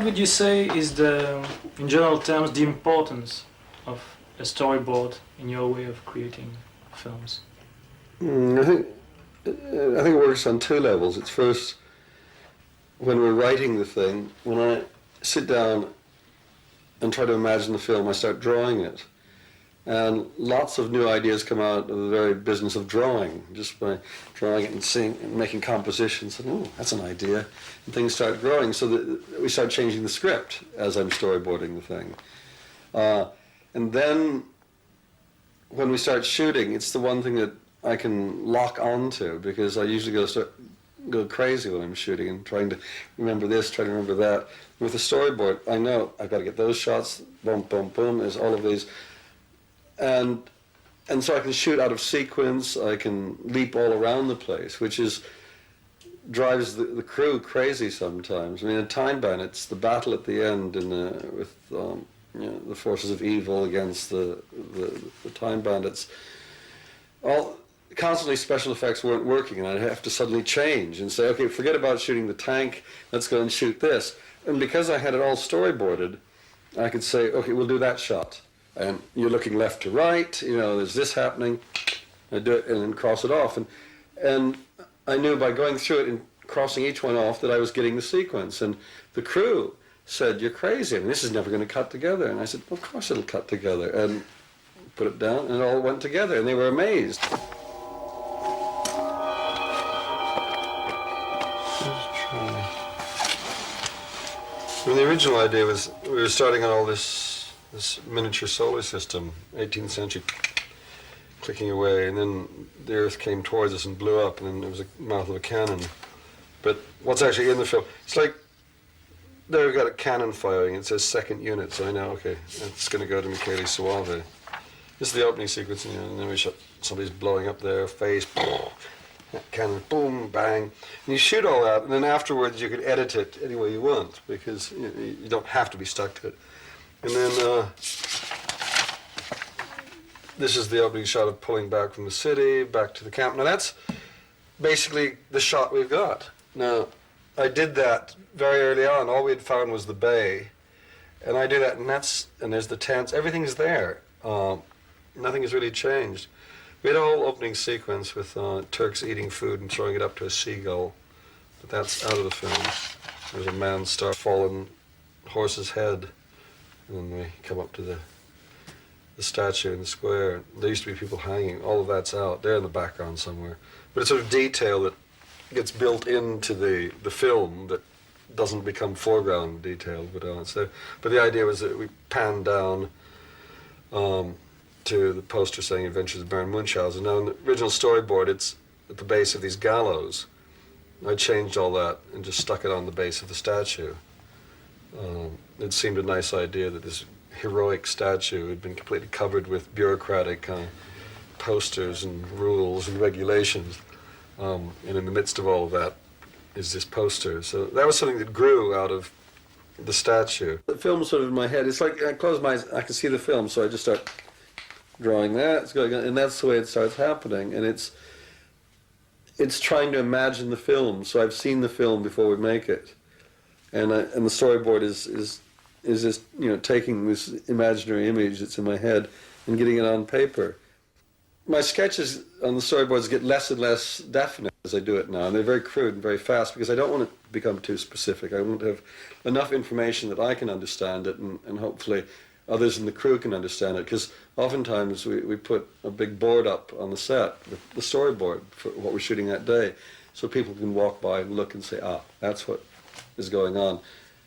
What would you say is in general terms, the importance of a storyboard in your way of creating films? I think it works on two levels. It's first, when we're writing the thing, when I sit down and try to imagine the film, I start drawing it. And lots of new ideas come out of the very business of drawing, just by drawing it and seeing and making compositions. And, oh, that's an idea. And things start growing, so that we start changing the script as I'm storyboarding the thing. And then when we start shooting, it's the one thing that I can lock onto, because I usually go crazy when I'm shooting and trying to remember this, trying to remember that. With a storyboard, I know I've got to get those shots, boom, boom, boom, there's all of these. And so I can shoot out of sequence, I can leap all around the place, which drives the crew crazy sometimes. I mean, in Time Bandits, the battle at the end with the forces of evil against the Time Bandits, constantly special effects weren't working, and I'd have to suddenly change and say, okay, forget about shooting the tank, let's go and shoot this. And because I had it all storyboarded, I could say, okay, we'll do that shot. And you're looking left to right, there's this happening, I do it and then cross it off. And I knew by going through it and crossing each one off that I was getting the sequence. And the crew said, you're crazy, I mean, this is never going to cut together. And I said, of course it'll cut together. And put it down, and it all went together, and they were amazed. Well, the original idea was, we were starting on all this miniature solar system, 18th century, clicking away, and then the Earth came towards us and blew up, and then there was a mouth of a cannon. But what's actually in the film, it's like, there we've got a cannon firing, it says second unit, so I know, okay, it's going to go to Michele Soave. This is the opening sequence, and then we shot, somebody's blowing up their face, cannon, boom, bang. And you shoot all that, and then afterwards you could edit it any way you want, because you don't have to be stuck to it. And then this is the opening shot of pulling back from the city, back to the camp. Now that's basically the shot we've got. Now, I did that very early on. All we had found was the bay. And I do that, and there's the tents. Everything's there. Nothing has really changed. We had a whole opening sequence with Turks eating food and throwing it up to a seagull. But that's out of the film. There's a man falling horse's head. And then we come up to the statue in the square. There used to be people hanging. All of that's out. They're in the background somewhere. But it's sort of detail that gets built into the film that doesn't become foreground detail. But it's there. But the idea was that we panned down to the poster saying Adventures of Baron Munchausen. Now in the original storyboard, it's at the base of these gallows. I changed all that and just stuck it on the base of the statue. It seemed a nice idea that this heroic statue had been completely covered with bureaucratic posters and rules and regulations. And in the midst of all of that is this poster. So that was something that grew out of the statue. The film's sort of in my head. It's like I close my eyes, I can see the film, so I just start drawing that. It's going on, and that's the way it starts happening. And it's trying to imagine the film. So I've seen the film before we make it. And the storyboard is just taking this imaginary image that's in my head and getting it on paper. My sketches on the storyboards get less and less definite as I do it now, and they're very crude and very fast because I don't want it to become too specific. I want to have enough information that I can understand it, and hopefully others in the crew can understand it, because oftentimes we put a big board up on the set with the storyboard for what we're shooting that day, so people can walk by and look and say, that's what is going on.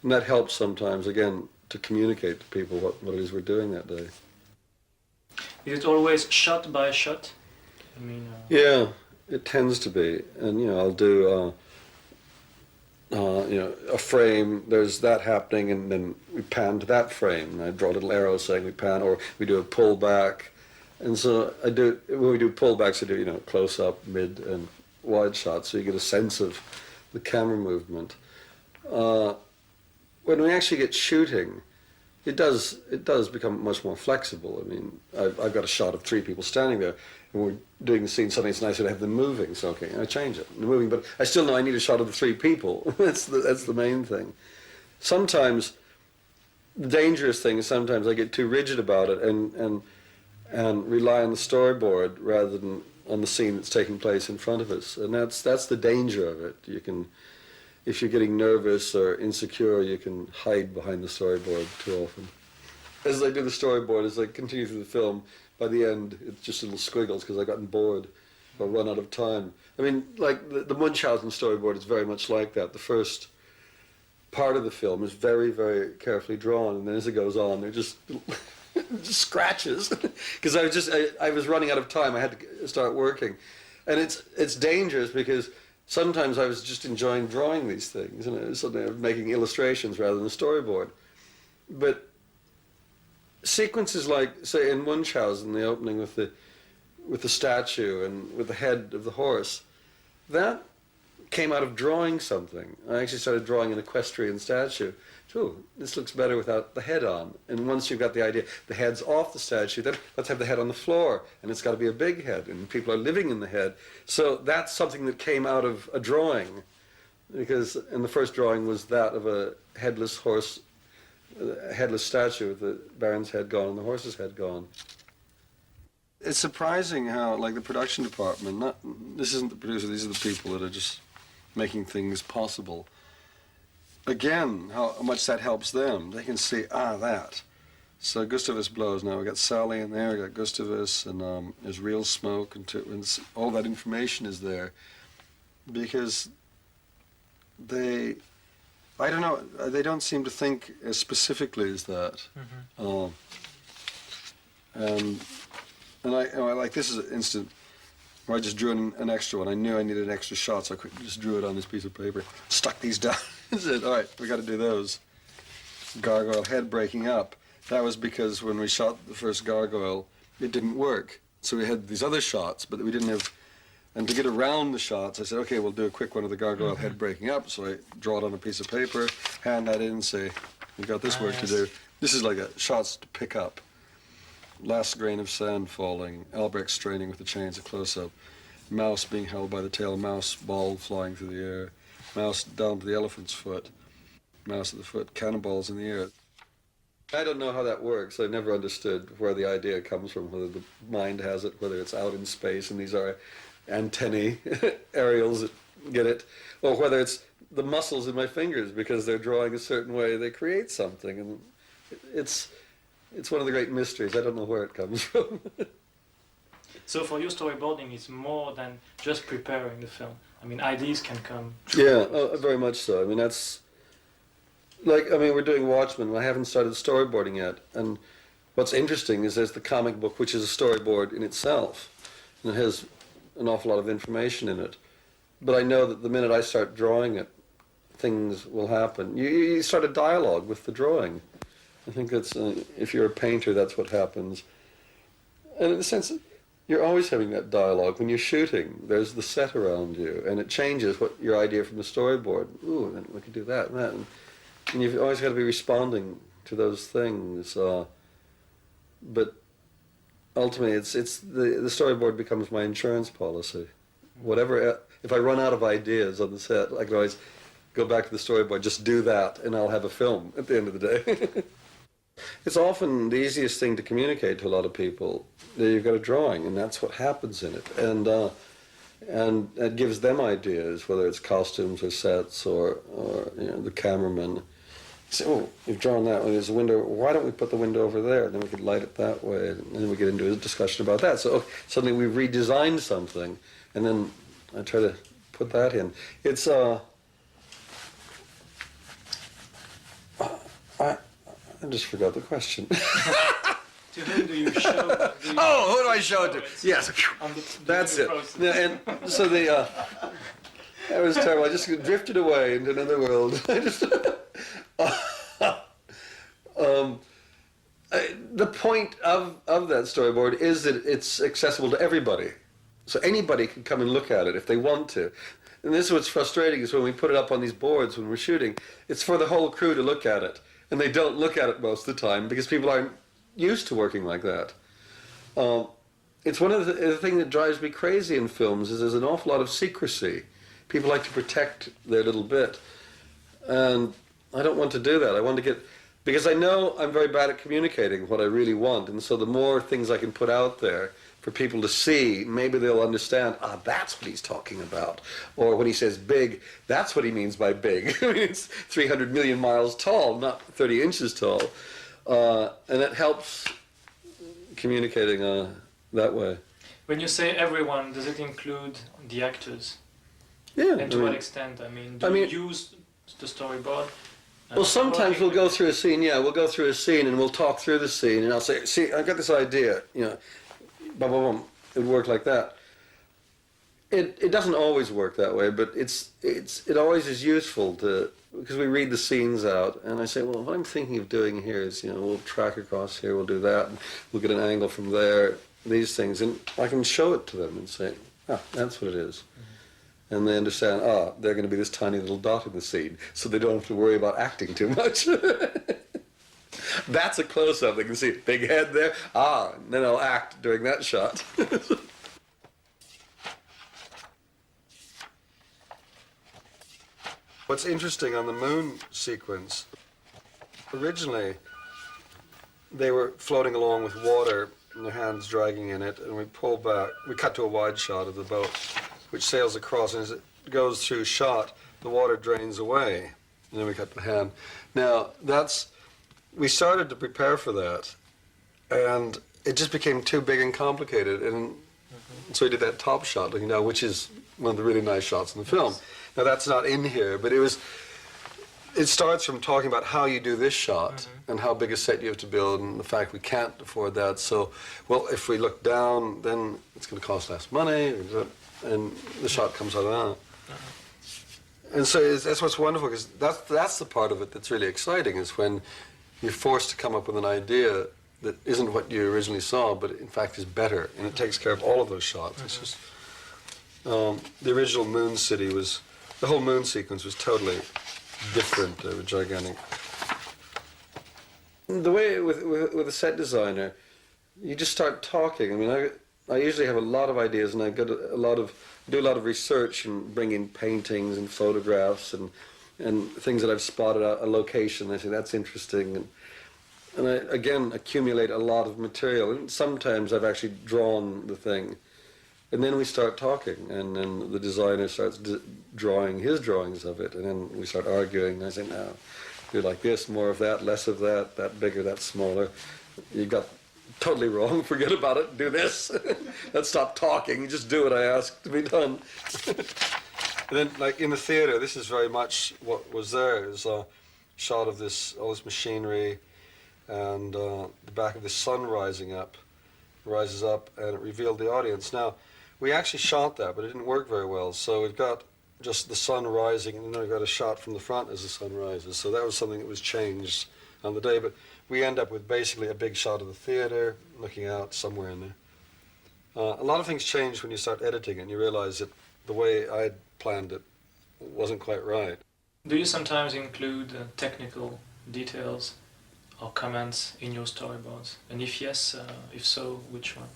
And that helps sometimes, again, to communicate to people what it is we're doing that day. Is it always shot by shot? I mean, yeah, it tends to be. And, I'll do, a frame, there's that happening, and then we pan to that frame. And I draw a little arrow saying we pan, or we do a pullback. And so when we do pullbacks, I do, close-up, mid, and wide shots, so you get a sense of the camera movement. When we actually get shooting, it does become much more flexible. I mean, I've got a shot of 3 people standing there, and we're doing the scene. Suddenly it's nicer to have them moving. So okay, I change it, they're moving, but I still know I need a shot of the 3 people. That's the main thing. sometimes the dangerous thing is sometimes I get too rigid about it and rely on the storyboard rather than on the scene that's taking place in front of us. And that's the danger of it. You can, if you're getting nervous or insecure, you can hide behind the storyboard too often. As I do the storyboard, as I continue through the film, by the end it's just little squiggles because I've gotten bored or run out of time. I mean, like the Munchausen storyboard is very much like that. The first part of the film is very, very carefully drawn, and then as it goes on, they're just just scratches because I was running out of time. I had to start working, and it's dangerous because sometimes I was just enjoying drawing these things, and suddenly I was making illustrations rather than a storyboard. But sequences like, say, in Munchausen, the opening with the statue and with the head of the horse, that came out of drawing something. I actually started drawing an equestrian statue. Oh, this looks better without the head on. And once you've got the idea, the head's off the statue, then let's have the head on the floor, and it's got to be a big head, and people are living in the head. So that's something that came out of a drawing, because in the first drawing was that of a headless horse, a headless statue with the baron's head gone and the horse's head gone. It's surprising how, like, the production department, this isn't the producer, these are the people that are just making things possible. Again, how much that helps them. They can see, that. So Gustavus blows now. We got Sally in there, we got Gustavus, and there's real smoke, and all that information is there. Because I don't know, they don't seem to think as specifically as that. Mm-hmm. And I like, this is an instant where I just drew an extra one. I knew I needed an extra shot, so I quickly just drew it on this piece of paper, stuck these down, and said, all right, we got to do those. Gargoyle head breaking up. That was because when we shot the first gargoyle, it didn't work. So we had these other shots, but we didn't have, and to get around the shots, I said, okay, we'll do a quick one of the gargoyle head breaking up. So I draw it on a piece of paper, hand that in, and say, we've got this work to do. This is like shots to pick up. Last grain of sand falling, Albrecht straining with the chains, a close-up, mouse being held by the tail, mouse ball flying through the air, mouse down to the elephant's foot, mouse at the foot, cannonballs in the air. I don't know how that works. I've never understood where the idea comes from, whether the mind has it, whether it's out in space and these are antennae, aerials that get it, or whether it's the muscles in my fingers because they're drawing a certain way, they create something, and it's one of the great mysteries. I don't know where it comes from. So for you, storyboarding is more than just preparing the film. I mean, ideas can come. Yeah, very much so. I mean, that's like, I mean, we're doing Watchmen, and I haven't started storyboarding yet. And what's interesting is there's the comic book, which is a storyboard in itself, and it has an awful lot of information in it. But I know that the minute I start drawing it, things will happen. You start a dialogue with the drawing. I think that's, if you're a painter, that's what happens. And in a sense, you're always having that dialogue. When you're shooting, there's the set around you, and it changes what your idea from the storyboard. Ooh, then we could do that and that. And you've always got to be responding to those things. But ultimately, it's the storyboard becomes my insurance policy. Whatever, if I run out of ideas on the set, I can always go back to the storyboard, just do that, and I'll have a film at the end of the day. It's often the easiest thing to communicate to a lot of people that you've got a drawing, and that's what happens in it. And it gives them ideas, whether it's costumes or sets or the cameraman. Say, oh, you've drawn that one. There's a window. Why don't we put the window over there? And then we could light it that way. And then we get into a discussion about that. So suddenly we've redesigned something, and then I try to put that in. It's I just forgot the question. To whom do you show? Who do I show it to? Yes, that's it. Yeah, and so that was terrible. I just drifted away into another world. The point of that storyboard is that it's accessible to everybody. So anybody can come and look at it if they want to. And this is what's frustrating, is when we put it up on these boards when we're shooting, it's for the whole crew to look at it. And they don't look at it most of the time because people aren't used to working like that. It's one of the thing that drives me crazy in films is there's an awful lot of secrecy. People like to protect their little bit. And I don't want to do that. I want to get, because I know I'm very bad at communicating what I really want, and so the more things I can put out there for people to see, maybe they'll understand, that's what he's talking about. Or when he says big, that's what he means by big. I mean, it's 300 million miles tall, not 30 inches tall. And it helps communicating that way. When you say everyone, does it include the actors? Yeah. And to what extent? I mean, do you use the storyboard? Well, sometimes we'll go through a scene, we'll go through a scene and we'll talk through the scene, and I'll say, see, I got this idea, boom, boom, boom. It would work like that. It doesn't always work that way, but it always is useful to, because we read the scenes out, and I say, well, what I'm thinking of doing here is, we'll track across here, we'll do that, and we'll get an angle from there, these things, and I can show it to them and say, that's what it is. And they understand, they're going to be this tiny little dot in the scene, so they don't have to worry about acting too much. That's a close-up. They can see big head there. And then I'll act during that shot. What's interesting on the moon sequence, originally they were floating along with water and their hands dragging in it, and we pulled back. We cut to a wide shot of the boat, which sails across, and as it goes through shot, the water drains away, and then we cut the hand. Now, we started to prepare for that, and it just became too big and complicated, and so we did that top shot looking down, which is one of the really nice shots in the film. Now, that's not in here, but it starts from talking about how you do this shot and how big a set you have to build, and the fact we can't afford that. So, well, if we look down, then it's going to cost less money, and the shot comes out of that. And so that's what's wonderful, because that's the part of it that's really exciting, is when you're forced to come up with an idea that isn't what you originally saw, but in fact is better, and it takes care of all of those shots. It's just, the original moon city the whole moon sequence was totally different, gigantic. The way with a set designer, you just start talking. I mean, I usually have a lot of ideas, and I do a lot of research and bring in paintings and photographs and things that I've spotted a location. I say that's interesting, and I again accumulate a lot of material. And sometimes I've actually drawn the thing, and then we start talking, and then the designer starts drawing his drawings of it, and then we start arguing. And I say, no, do like this, more of that, less of that, that bigger, that smaller. You got totally wrong, forget about it, do this. Let's stop talking, just do what I ask to be done. And then, like in the theater, this is very much what was there. It was a shot of all this machinery, and the back of the sun rises up, and it revealed the audience. Now, we actually shot that, but it didn't work very well, so we've got just the sun rising, and then we've got a shot from the front as the sun rises. So that was something that was changed on the day, but we end up with basically a big shot of the theater, looking out somewhere in there. A lot of things change when you start editing it, and you realize that the way I'd planned it wasn't quite right. Do you sometimes include technical details or comments in your storyboards? And if yes, if so, which one?